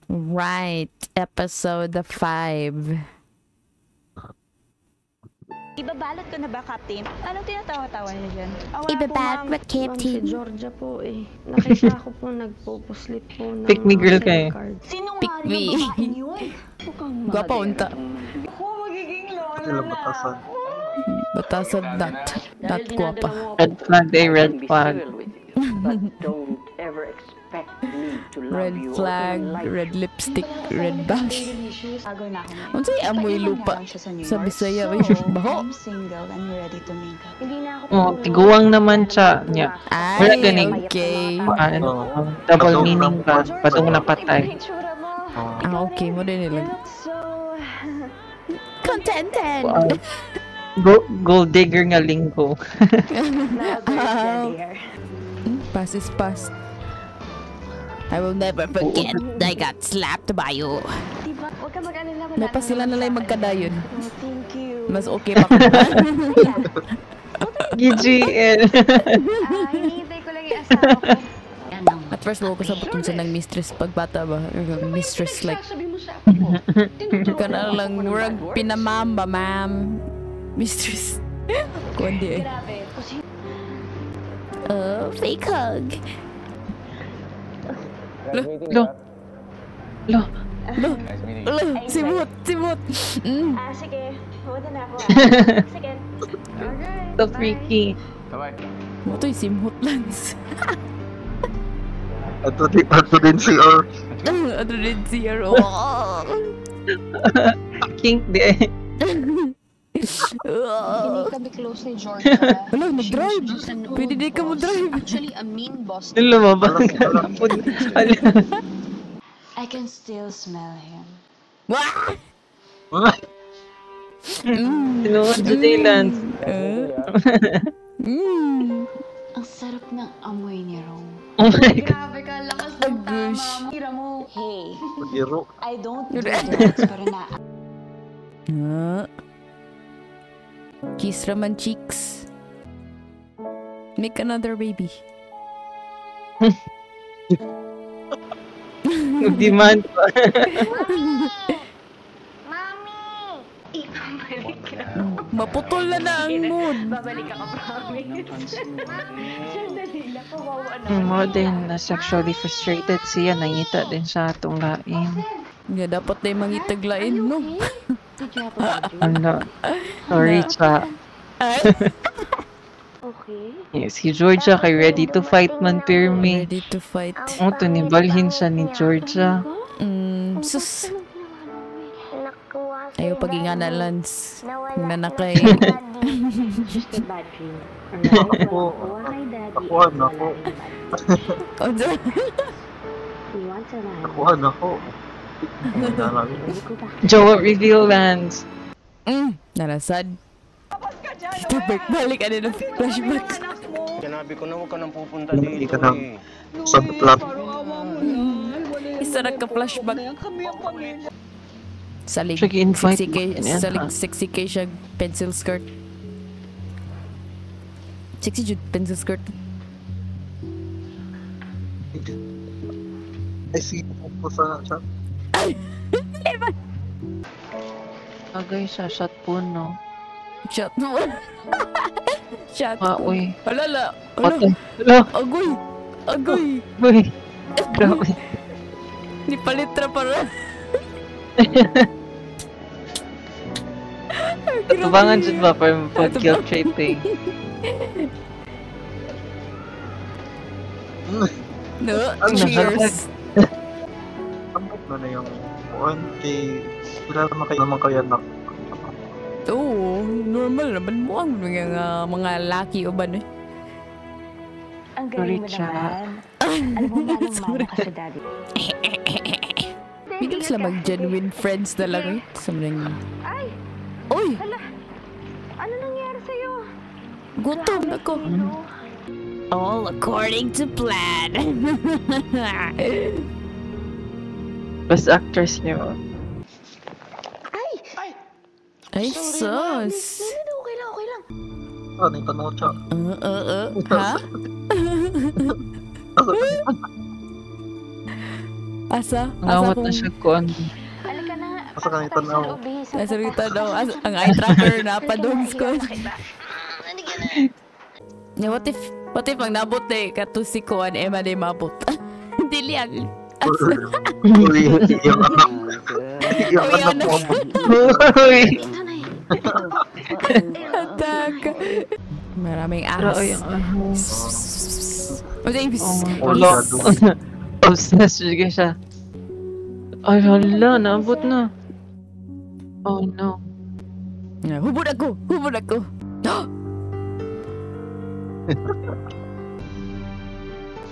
Right. Episode 5. Ibabalot ko na ba, Captain? Anong tinatawa-tawa niyo dyan? Ibabalot ba, Captain? Si Georgia po eh. Nakita ko po nagpupuslit po ng Pick me girl ka eh. card. Pick me. Gwapa unta. Ako magiging lola Sila na. batasan. Batasan not gwapa. Red flag day, red flag. Don't ever expect me to love Red you flag, all life. red lipstick, red bash. Agaw na ako ngayon. Unsay amoy lupa sa Bisaya ba yun? Baho? I'm single and ready to mingle. Hindi na ako Oh, tiguang naman siya niya. Wala Ay, ganing. okay. Ano, double meaning ka. Patong napatay. Ah, okay mo din nila. So, Contented! Gold digger nga linggo. Past is past. I will never forget I got slapped by you. Diba? Huwag ka mag-alala. May pa sila na lang magkadayon. oh, thank you. Mas okay pa ko. GGL. Hinihintay ko lang yung asawa ko. At first, ko sa butong siya ng mistress pagbata ba? Mistress like, Sabi mo sa ako. ka na lang, murag pinamamba, ma'am. Mistress. Kundi eh. Grabe. Oh, fake hug. Lo. Lo, simut. Mm. Sige. Huwag na ako Sige. Alright. So freaky. Mo to'y simhut lens. Ato din si Or. Ano rin siya, Kink di eh. Hindi kami close ni Georgia. Wala, mag-drive. Pwede di ka mag-drive. Actually, a mean boss. Lumabang. I can still smell him. Wah! Sinuot sa Jaylands. Ang sarap ng amoy ni Rome. Oh my God. Grabe ka, lakas ng tama. Hira mo. Hey, Biro. I don't do drugs pero Kiss Raman cheeks. Make another baby. Nag-demand pa. Maputol na ang mood. Babalik ako, promise. Sandali lang, kawawa na. Mo din na sexually frustrated siya. Nangita din sa atong lain. Nga dapat na yung mangitaglain, no? Ano? Sorry, cha. Okay. Yes, si Georgia kay ready to fight man pirmi. Ready to fight. O, tunibalhin siya ni Georgia. Sus. Ayaw pag-ingana, Lance. Nanakay. Just a bad dream. Ako. Hi, Daddy. Akuhan ako. You want to lie? Akuhan ako. Jowa reveal lands. Narasad. Dito, balik ka na ng flashback. Sinabi ko na huwag ka nang pupunta Hindi dito ka na- eh. Sa plot. Isa nagka-flashback. Salig. Siya gi-invite Sexy kay, mo. Yan, salig, ha? sexy kay siya pencil skirt. Sexy jud pencil skirt. Ay, sino po sa chat? Agay sa shot po, no? Shot mo. Shot. Uy. Alala. Patay. Ala. Hello. Agoy. Agoy. Uy. Grabe. Ni palitra para. Tubangan dyan ba para pag-guilt tripping? No, Ang cheers. Ano na yung 1K. Wala naman kayo anak. Oo, normal naman mo ang mga laki o ba no? Ang galing mo Sorry, naman. Alam mo ba nang mana ka sa Daddy? Bigyan sila mag-genuine friends na lang eh. Sa mga... Ay! Uy! Ano nangyari sa'yo? Gutom ako. All according to plan. Best actress niyo. Ay, sus. Okay lang. Ano yung tanong siya? Ha? Asa Ngawat kung na siya kuan. Halika na. Asa ka nang tanaw? asa rin daw ang eye tracker na padogs ko. Yeah, what if ang nabot eh katusi ko an ema de mabot. Dili ang Uy, yung anak. Yung Uy, anak mo. Uy! attack. Maraming Pero ahas. ay, Wala. Obsessed sige siya. Ay, hala, naabot na. Oh no. Hubod ako.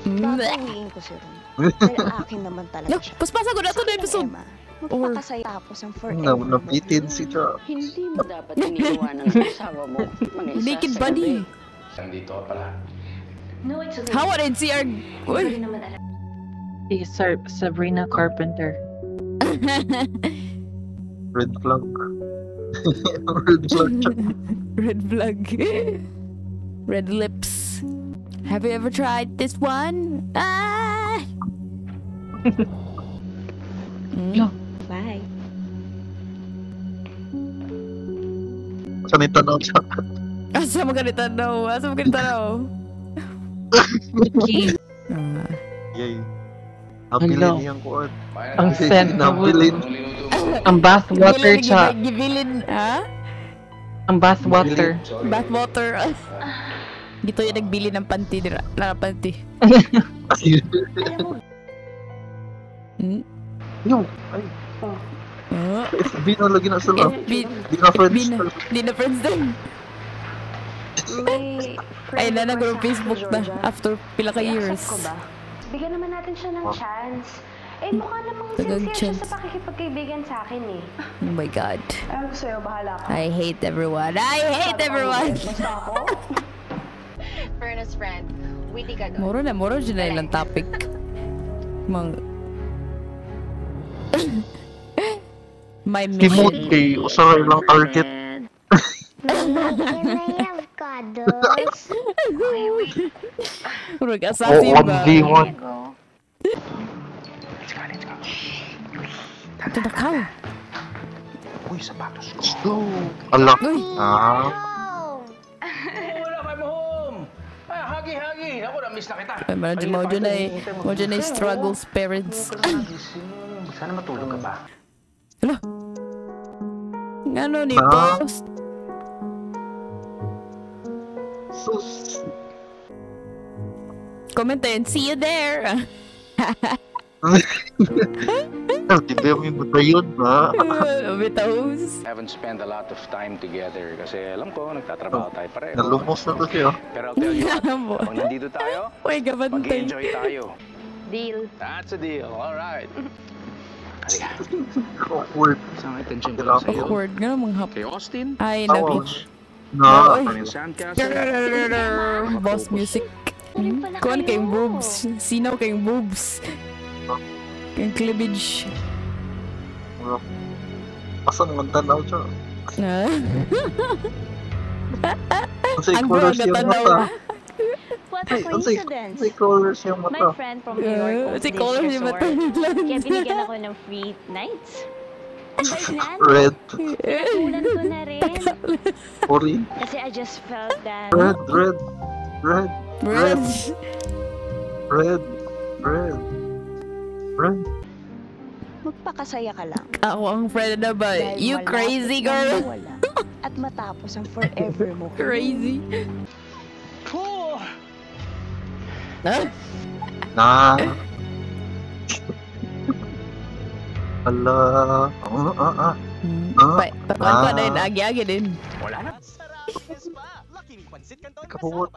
Babawiin ko si Ron. Dahil akin naman talaga siya. Paspasa ko na ito na episode. Emma, magpakasaya tapos ang forever. Napitin si Cha. Hindi mo dapat iniiwanan ang asawa mo. Mag-isa Naked sa bunny. gabi. Nandito ka pala. No, it's okay. How did CR? Hindi Uy. naman alam. Si Sabrina Carpenter. Red flag. Red flag Cha. Red flag. Red lips. Have you ever tried this one? Ah! Bye. Saan yung tanaw Cha? Asa mo ganito daw? Yay. Habilin Hello. niyang kuwan. Ang scent na Habilin. Ang bathwater siya. Gibilin, ha? Ang bathwater. Bathwater. Dito yung nagbili ng panty dira. Panty. Hmm? Yung, ay, Oh. FB na lagi na sila. Di Di na friends. na friends din. May Ay, na friend nag Facebook na. After pila ka years. I-accept ko ba? Bigyan naman natin siya ng chance. Eh, mukha namang Tagang sincere siya chance. sa pakikipagkaibigan sa akin eh. Oh my God. Alam ko sa'yo, bahala ka. I hate everyone. Basta ako. Fairness friend, witty ka doon. Moro dyan na ilang topic. My Timot mission. kay usaray lang target. Murag assassin Oh, ba? 1v1. Ito na ka. Uy, sapatos ko. Go. Ala. Uy. Ah. Wala kayo mo home! Ay, hagi! Ako, na-miss na kita. Ay, mo dyan ay struggles parents. Sana matulog ka pa. Ano ni Ah. post? Sus. Comment and see you there. Di ba yung butayon ba? Bitaws. Haven't spent a lot of time together kasi alam ko, nagtatrabaho tayo pareho. Nalumos na to siya. Pero I'll tell you what, habang nandito tayo, Uy, gabantay. mag-enjoy tayo. Deal. That's a deal, alright. Halika, Awkward. isang attention ko lang sa'yo. Awkward nga namang hap. Kay Austin, Ay, Tawa. nag- Na. Uy. yung Sandcastle. Boss music. Kuan kayong boobs. Sinaw kayong boobs. Kayong cleavage. Asan ang tanaw siya? Ah. Kasi Ang colors bro, yung natanaw. mata. What a coincidence. Kasi colors yung My mata. friend from New York owns Si this color ni resort. Mata. Kaya binigyan ako ng free nights. And right now, Red. ulan ko na rin. Ori. Kasi I just felt that Red. Red. Red. Red. Red. Red. Red. magpakasaya ka lang. Ako ang friend na ba? Dahil You malapit crazy nang girl. mawala at matapos ang forever mo. Crazy. Cool! Ah? Na. Ala. Pakuan ko na yun. Agi-agi din. Wala na. Kapuwot.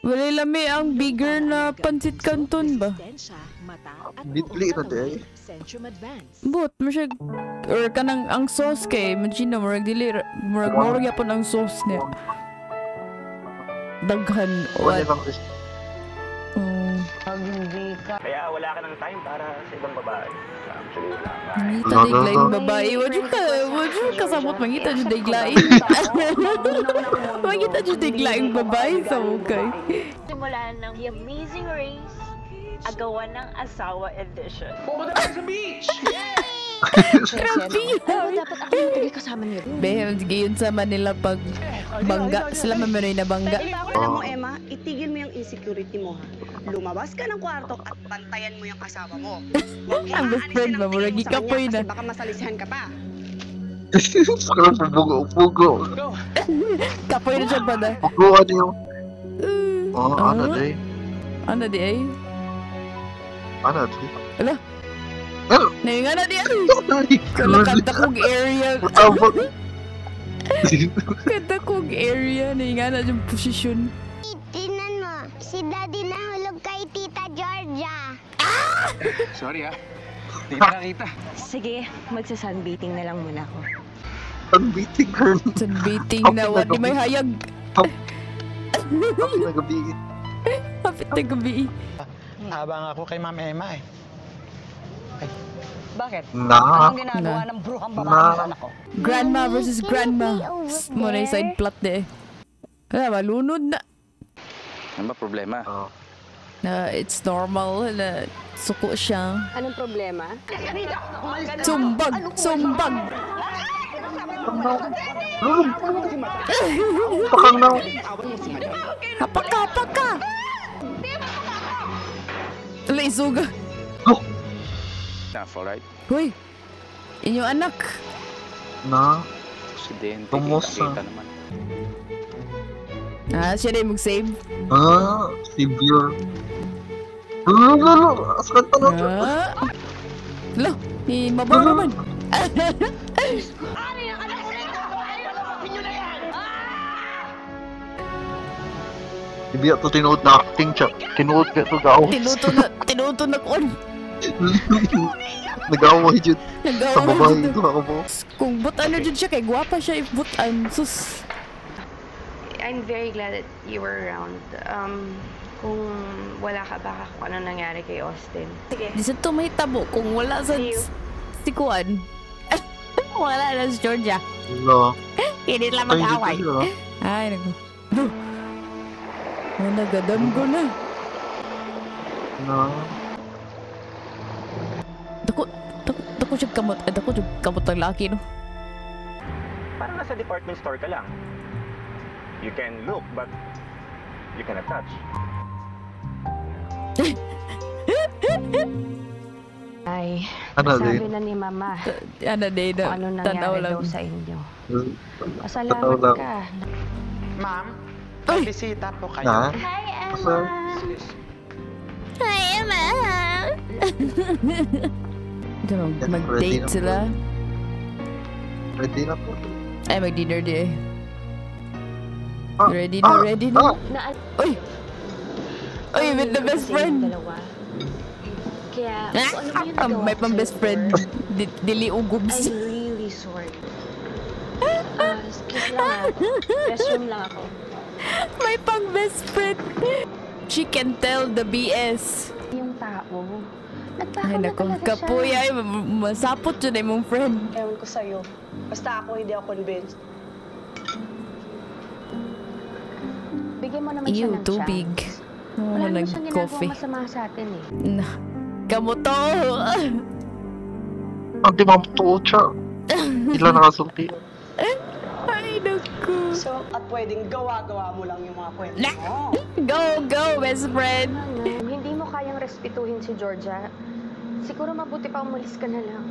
Wala lami ang bigger na pansit canton ba? Bidli na di ay. But, masyag... Or kanang ang sauce kay, Magina, murag dili, murag yapon ang sauce niya. Daghan, Wala what? lang. Kaya wala ka ng time para sa ibang babae. Actually, wala ka. Mangita diglaing babae. Wajud kasabot mangita dyan diglaing. Mangita dyan diglaing babae sa mukay. Simulan ng The Amazing Race Agawan ng Asawa Edition. Pupunta tayo sa beach! Grabe Ano dapat ako matagal kasama niyo? Behel, gayon sa Manila pag bangga. Sila mamanoy na bangga. Alam mo, Emma, itigil mo yung insecurity mo, ha? Lumabas ka ng kwarto at bantayan mo yung asawa mo. Huwag mo Ang best friend mo, muragi ka po yun, kasi ah. baka masalisihan ka pa. Pugo. Go! Kapoy na siya pa na. Pugo, ano yung... Oh, ano day? Ano di ay? Ano day? Ala? Ano? Nahinga na di ay. Kala kanta kong area. Matabot. Kanta kong area. Nahinga na yung posisyon. Tinan mo, si Daddy nahulog kay Tita Georgia. Sorry ha. Hindi kita nakita. Sige, magsa-sunbathing na lang muna ako. Unbeating girl. Sunbathing na wadi may hayag. Happy na gabi. Hapit na gabi. Abang ako kay Ma'am Emma eh. Bakit? Na. Anong ginagawa ng bruhang babae Na. sa anak ko? Grandma versus grandma. Muna yung side plot de. Wala, malunod na. Ano ba problema? Oh. Na it's normal na suko siya. Anong problema? Sumbag! Sumbag! Pakang na. Hapak ka! Wala, isuga. Enough, alright? Hoy! Inyong anak. Na. Aksidente, Kumusta? kita naman. Siya na yung mag-save. Severe. Lalo. Askan pa na. Lo, ni mabaw naman. Ibiya to tinuod na acting siya. Tinuod ka to gao. Tinuto na kon. Nag-away dyan. Sa babae Nagawa ito ako po. Kung butan na dyan siya, kay guwapa siya ibutan. Sus. I'm very glad that you were around. Kung wala ka, baka kung ano nangyari kay Austin. Sige. Di sa tumitabo kung wala sa si Kuan. Wala na si Georgia. Wala. Hindi lang Ay, mag-away. dito siya. Ay, naku. Nagadam ko na. Na. Dako siya kamot. Dako siya kamot ang laki, no? Parang nasa department store ka lang. You can look, but you cannot touch. Ay, Ano sabi din? na ni Mama Ano din kung na. ano Tanaw nangyari lang. daw sa inyo. Tanaw Pasalamat lang. ka. Ma'am, Ay! may bisita po kayo. Na? Hi, Asa? Hi, Emma! Ito, Ready mag-date na po. sila. Ready na po. Ay, mag-dinner di eh. Ah, Ready na, ready na. Na, Uy! Uy, with the best friend! Dalawa. Kaya, kung ano yung nagawa May ko pang sa'yo best friend. Dili ugubs. I'm really sorry. Excuse lang ah. Restroom lang ako. May pang best friend. She can tell the BS. Yung tao, Ay, nagpako na naku. talaga Kapoy siya. ay, masapot yun ay mong friend. Ewan ko sa'yo. Basta ako hindi ako convinced. Bigyan mo naman siya Ew, ng tubig. chance. Oh, Wala naman siyang ginagawang nag-coffee. masama sa atin eh. Na. Kamuto! Ang timang tuot siya. Ilan nakasulti. Ay, naku. So, at pwedeng gawa-gawa mo lang yung mga kwento Na- mo. Go, best friend! Hindi mo kayang respetuhin si Georgia. Siguro mabuti pa umalis ka na lang.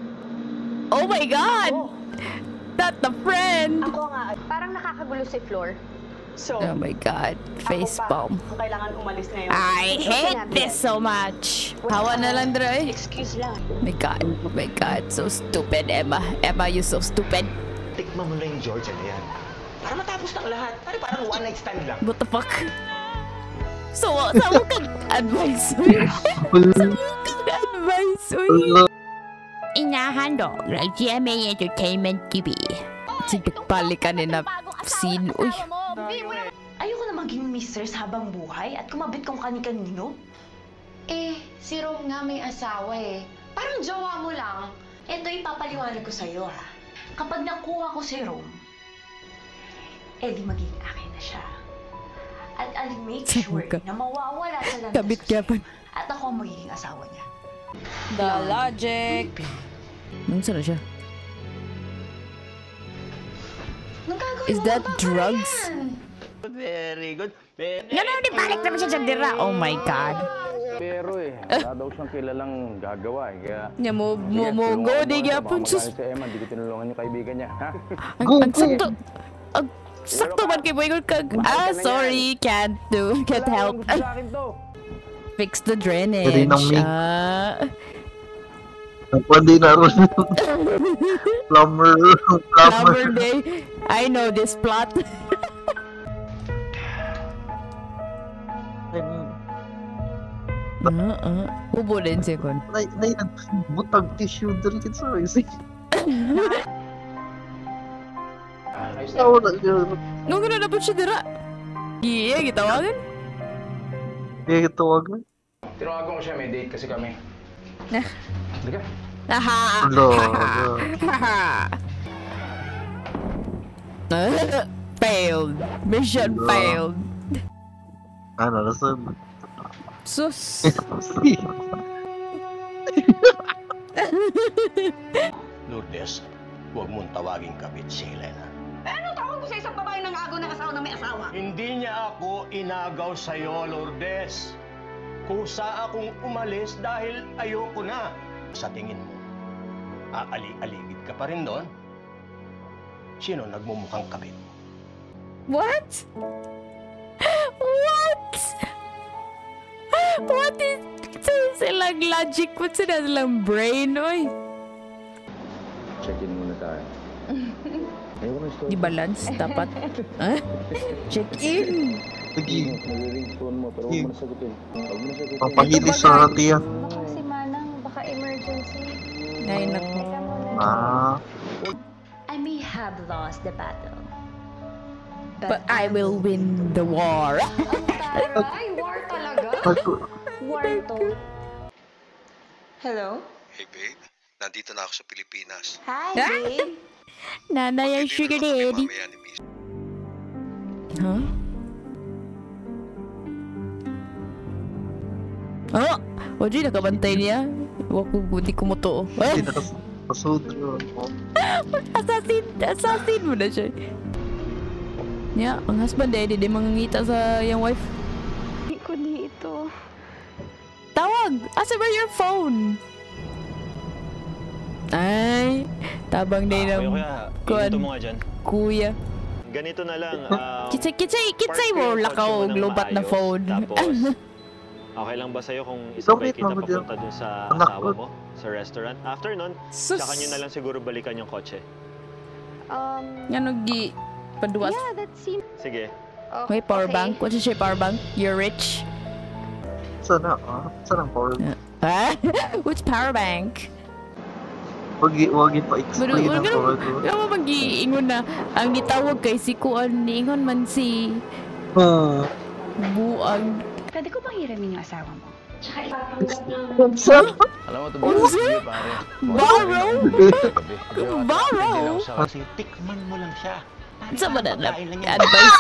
Oh my God! Not the friend! Ako nga. Parang nakakagulo si Flor. So, Oh my God. Facepalm. ang kailangan umalis ngayon. I hate this so much. Hawa na lang, Dre. Excuse lang. My God. So stupid, Emma. Emma, you so stupid. Tikman mo na yung Georgia na yan. Para matapos ng lahat. Parang one night stand lang. What the fuck? So, saan mo kang advice? Saan mo kang advice? Inahandog ng GMA Entertainment TV. Sigpagpali ka na scene. Uy. Ayoko na maging mistress habang buhay at kumabit kung kani-kanino. Eh, si Rom nga may asawa eh. Parang jowa mo lang. Ito ipapaliwanag ko sa'yo ha. Kapag nakuha ko si Rome, di magiging akin na siya. At I'll make Saan sure ka? na mawawala sa landas Kabit ko ka pa. siya. At ako ang magiging asawa niya. The logic. Nasa na siya? Nagkagawin Is mo that pa ba drugs? yan? Very good. Very Ganun, di balik naman siya dyan dira. Oh my God. Pero wala daw siyang kilalang gagawa eh. Kaya... Nya mo go di gyapon sus. Si Emma, di ko tinulungan yung kaibigan niya. Ha? Ang sakto. Ang sakto man kay boy kag. Sorry, can't help. Fix the drainage. Pwede na rin. Plumber day. I know this plot. Ubo din siya kon. Butang tissue dari kita sih. Nung gano'n na po siya dira? Iya, gitawagan? Iya, gitawagan. Tinawagan ko siya, may date kasi kami. Halika. Failed. Mission failed. Ano, nasan? Sus. Lourdes, huwag mong tawaging kabit si Helena. Anong tawag mo sa isang babae ng agaw ng asawa na may asawa? Hindi niya ako inagaw sa'yo, Lourdes. Kusa akong umalis dahil ayoko na. Sa tingin mo, aali-aligid ka pa rin doon? Sino nagmumukhang kabit? What? What? What is... Silang logic, what sila silang brain, oy? Check-in muna tayo. Di balance, dapat. Check-in! Nag-ring phone mo, pero huwag mo na sagutin. Huwag mo na sagutin. Pampahilis sa tiya. Baka si Manang, baka emergency. Ay, naku. I may have lost the battle. But I will win the war. Ay, war talaga? War to. Hello? Hey babe, nandito na ako sa Pilipinas. Hi, babe. Nanay ang sugar daddy. Huh? Oh! Oji, nakabantay niya. Hindi ko mo to. Hindi nakasudro. Assassin mo na siya. Yeah, ang husband eh, di mangangita sa yung wife. Hindi ko dito. Tawag! Asa ba your phone? Ay, tabang din ng Kuya, mo nga dyan. Kuya. Ganito na lang. Kitsay mo, lakaw, lobat na phone. Tapos, okay lang ba sa'yo kung isabay kita papunta dun sa asawa mo? Sa restaurant? After nun, tsaka nyo na lang siguro balikan yung kotse. Yan gi paduwas. Yeah, that seems... Sige. May power bank? What's your power bank? You're rich? Sana ang power bank? Ha? Which power bank? Wag pa-explain ang power bank. Kaya mag-iingon na ang gitawag kay si Kuan, niingon man si Buang. Pwede ko bang hiramin yung asawa mo? Alam mo, ito pare. Borrow? Kasi tikman mo lang siya. Sa ba na advice?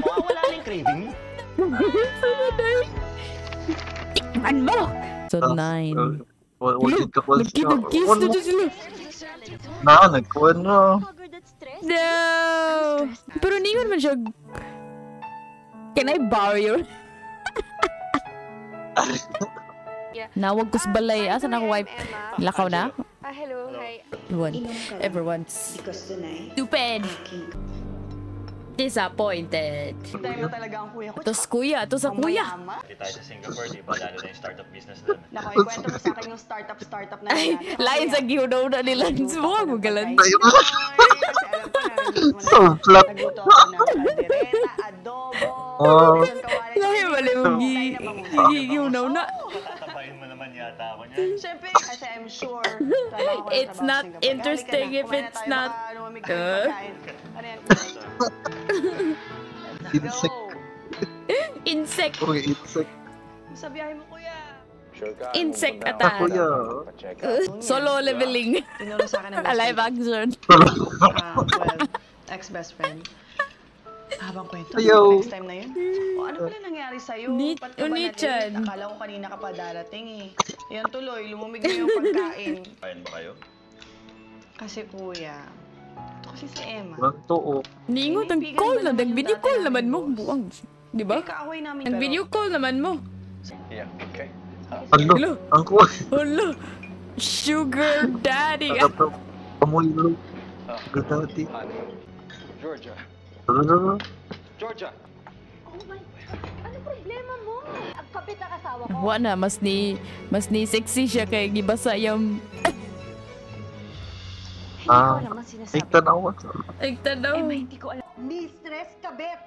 Wala na yung craving. Tikman mo! So, 9. Nagkiss na dyan sila. Nagkuhan na. No! Pero ningon man siya. Can I borrow your... Nawag ko sa balay. Asan ako wife? Lakaw na? Hello, hi. Everyone's stupid. Disappointed. Tayo mo talaga ang kuya ko. Ito sa kuya. Hindi tayo sa Singapore, di ba? Lalo na yung startup business namin. Naku, ikwento mo sa akin yung startup na Ay, lain sa gihudaw na nila. Subukan mo galan. So flat. Nagluto ako ng kaldereta, adobo. Lain bali mo gihudaw na. Tatapain mo naman yata ako niyan. Siyempre, kasi I'm sure. It's not interesting if it's not... Insect. Okay, insect. Sa biyahe mo, kuya. Insect attack. Solo leveling. Tinuro sa akin ng Alive action. well, ex-best friend. Habang kwento, Ayaw. next time na yun. O ano pala nangyari sa'yo? Ba't ka ba Oni-chan. na-late? Akala ko kanina ka pa darating eh. Yan tuloy, lumumig na yung pagkain. Kain ba kayo? Kasi kuya, ito kasi si Emma. Totoo. Ningo, nag-call na. Nag-video call naman mo. Buwang. Di ba? Kaaway namin Nag-video call naman mo. Yeah, okay. Ano? Ang kuha. Hala. Sugar daddy. Amoy lo. Gadati. Georgia. Ano? Georgia! Ano problema mo? Ang kapit na kasawa ko. Wala, mas ni sexy siya kay gibasa yung... Tanaw. Tanaw. Hindi ko alam. Mistress Kabet!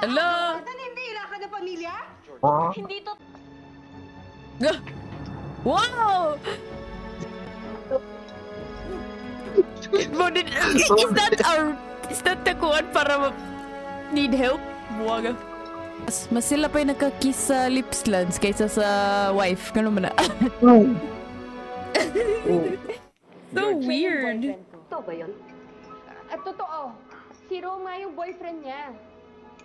Hello? Nanindira ka na pamilya? Oh. Hindi to... Wow! Is that the kuwan para need help? Buwaga. Mas sila pa yung nakakiss sa lips lands kaysa sa wife. Ganun man na. So weird. Totoo ba yun? At totoo. Si Rome nga yung boyfriend niya.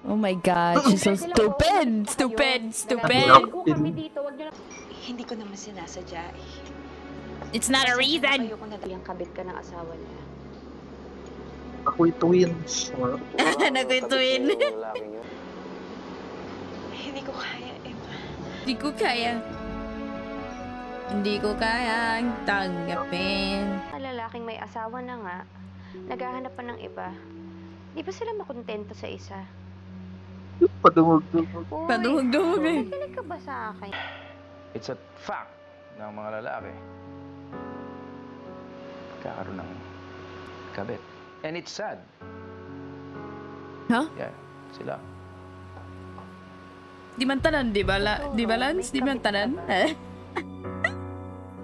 Oh my god, she's so stupid! Stupid! Kami dito, wag niyo na... Hindi ko naman sinasadya eh. It's not a reason! Ayoko na yung kabit ka ng asawa niya. Ako'y twins. Ako'y twin. Hindi ko kaya, Emma. Hindi ko kaya. Hindi ko kaya tanggapin. Lalaking may asawa na nga, naghahanap pa ng iba. Di ba sila makontento sa isa? Padumog-dumog. Padumog-dumog eh. Nakikinig ka ba sa akin? It's a fact ng mga lalaki. Kakaroon ng kabit. And it's sad. Huh? Yeah, sila. Di man tanan, di ba? Di ba, Lance? Di man tanan?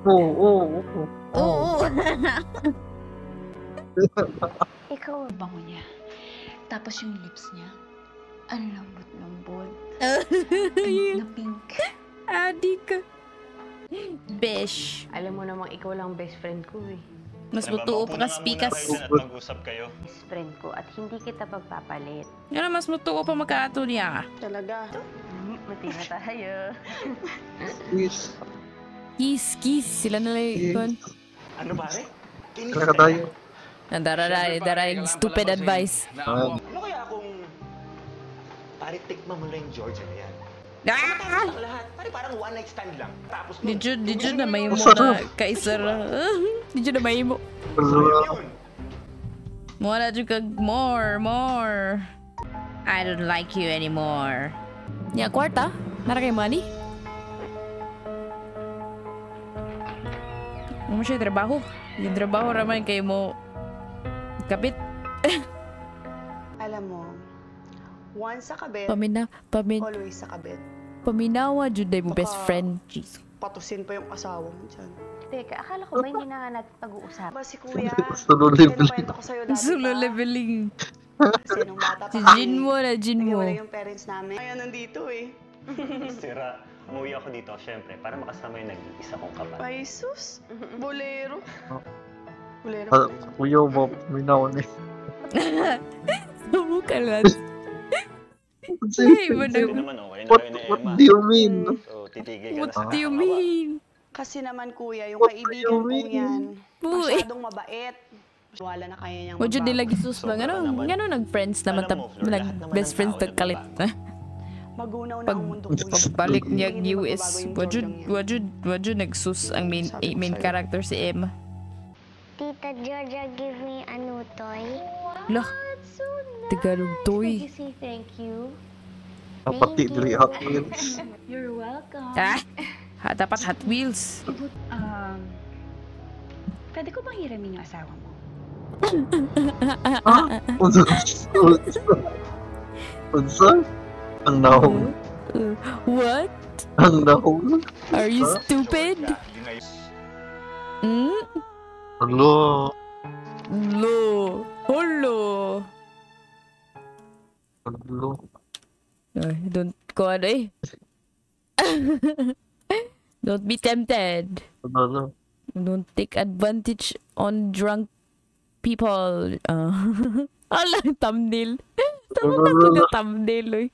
Oo. Ikaw ang bango niya. Tapos yung lips niya, ang lambot-lambot. Pink na pink. Adi ka. Besh. Alam mo namang ikaw lang best friend ko eh. Mas mutuo pa ka speakas. Mag-usap kayo. Best friend ko at hindi kita pagpapalit. Yan mas mutuo pa magkaato niya. Talaga. Mati na tayo. Kiss. Sila na lang. Ano pare? Talaga tayo. Daray, stupid advice. Ano kaya kung pare tikman mo na yung Georgia na yan? Ah! Ang lahat. Pare parang one night stand lang. Tapos Did you na may mo na kaisar? Did you na may mo? Muna dyan kag more. I don't like you anymore. Nya kwarta? Nara kay money? Ano siya trabaho? Yung trabaho raman kayo mo kapit. Alam mo, once sa kabit, always sa kabit. Paminawa jud day mo best friend. Jeez. Patusin pa yung asawa mo dyan. Teka, akala ko ba hindi na nga natin pag-uusap? Ba si kuya? Solo leveling. Kinukwento ko sa'yo dati Solo pa. leveling. Kasi nung bata pa Si kami, Jin mo. naghiwalay yung parents namin. Kaya nandito eh. Sira, umuwi ako dito, syempre, para makasama yung nag-iisa kong kapatid. Ay, sus. Bolero. Bolero. Kuya mo, may naon eh. Sumo ka lang. Hindi naman okay na kayo ni Emma. What do you mean? So, titigil ka na What sa do you mean? Kasi naman kuya, yung kaibigan kong yan, Buy. masyadong mabait. Wala na kaya niyang Wajud nila magbago. gisus ba? Gano'n nag-friends naman. Nag-best friends tagkalit. Magunaw na ang mundo kuya. Pagbalik niya Hindi US. magbabago yung Wajud nagsus ang main character si Emma. Tita Georgia give me ano toy. Lah, Tagalog toy. Did you say thank you? Kapati diri Hot Wheels. You're welcome. Dapat Hot Wheels. Pwede ko bang hiramin yung asawa mo? Unsa? Ang nahong. What? Ang nahong. Are you stupid? Hello. Hello. Don't go eh. Don't be tempted. Hello. Don't take advantage on drunk people. Alang thumbnail. Tama ka thumbnail, oy.